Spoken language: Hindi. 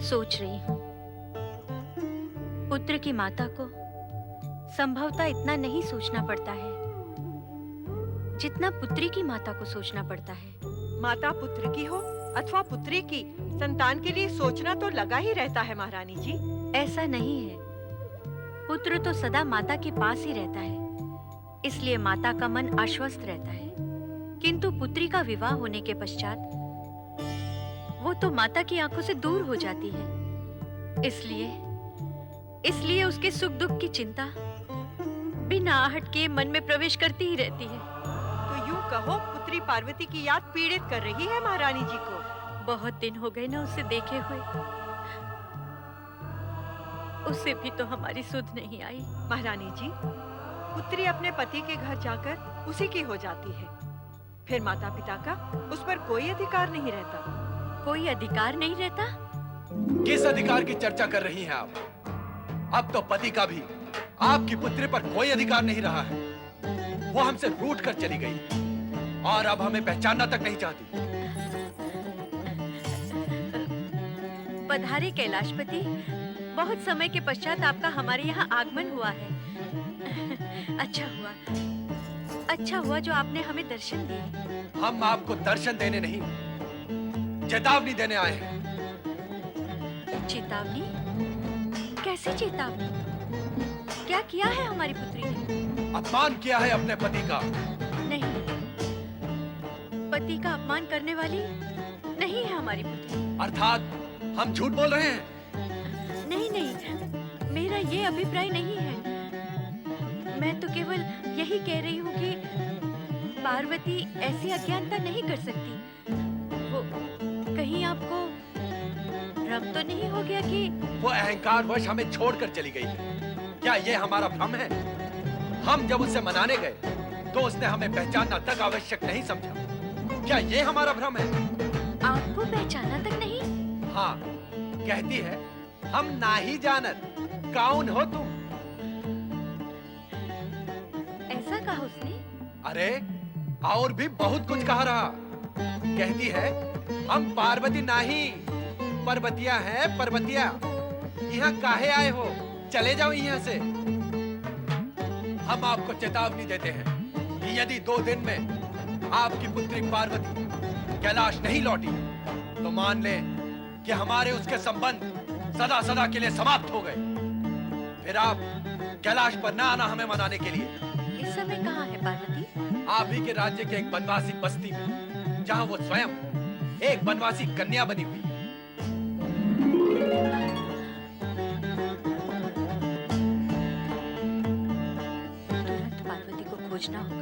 सोच रही हूँ, पुत्र की माता को संभवतः इतना नहीं सोचना पड़ता है जितना पुत्री की माता को सोचना पड़ता है। माता पुत्र की हो अथवा पुत्री की, संतान के लिए सोचना तो लगा ही रहता है महारानी जी। ऐसा नहीं है, पुत्र तो सदा माता के पास ही रहता है, इसलिए माता का मन आश्वस्त रहता है। किंतु पुत्री का विवाह होने के पश्चात वो तो माता की आंखों से दूर हो जाती है, इसलिए उसके सुख दुख की चिंता बिना आहट के मन में प्रवेश करती ही रहती है। तो यूं कहो, पुत्री पार्वती की याद पीड़ित कर रही है महारानी जी को। बहुत दिन हो गए ना उसे देखे हुए, उसे भी तो हमारी सुध नहीं आई। महारानी जी, पुत्री अपने पति के घर जाकर उसी की हो जाती है, फिर माता पिता का उस पर कोई अधिकार नहीं रहता। कोई अधिकार नहीं रहता? किस अधिकार की चर्चा कर रही हैं आप? अब तो पति का भी आपकी पुत्री पर कोई अधिकार नहीं रहा है। वो हमसे रूठ कर चली गई और अब हमें पहचानना तक नहीं चाहती। पधारे कैलाशपति, बहुत समय के पश्चात आपका हमारे यहाँ आगमन हुआ है। अच्छा हुआ जो आपने हमें दर्शन दिए। हम आपको दर्शन देने नहीं, चेतावनी देने आए हैं। चेतावनी? कैसी चेतावनी? क्या किया है हमारी पुत्री ने? अपमान किया है अपने पति का। नहीं, पति का अपमान करने वाली नहीं है हमारी पुत्री। अर्थात हम झूठ बोल रहे हैं? नहीं, मेरा ये अभिप्राय नहीं है। मैं तो केवल यही कह रही हूँ कि पार्वती ऐसी अज्ञानता नहीं कर सकती। वो कहीं आपको भ्रम तो नहीं हो गया कि वो अहंकारवश हमें छोड़कर चली गई है? क्या ये हमारा भ्रम है? हम जब उससे मनाने गए तो उसने हमें पहचानना तक आवश्यक नहीं समझा। क्या ये हमारा भ्रम है? आपको पहचाना तक नहीं? हाँ, कहती है हम ना ही जानत, कौन हो तुम? ऐसा कहा उसने? अरे और भी बहुत कुछ कहा रहा। कहती है हम पार्वती नाही, पर्वतिया है पर्वतिया। यहाँ काहे आए हो? चले जाओ यहाँ से। हम आपको चेतावनी देते हैं कि यदि 2 दिन में आपकी पुत्री पार्वती कैलाश नहीं लौटी तो मान लें कि हमारे उसके संबंध सदा सदा के लिए समाप्त हो गए। फिर आप कैलाश पर ना आना हमें मनाने के लिए। इस समय कहाँ है पार्वती? आप ही के राज्य के एक बनवासी बस्ती में, जहाँ वो स्वयं एक बनवासी कन्या बनी हुई है। तुरंत पार्वती को खोजना होगा।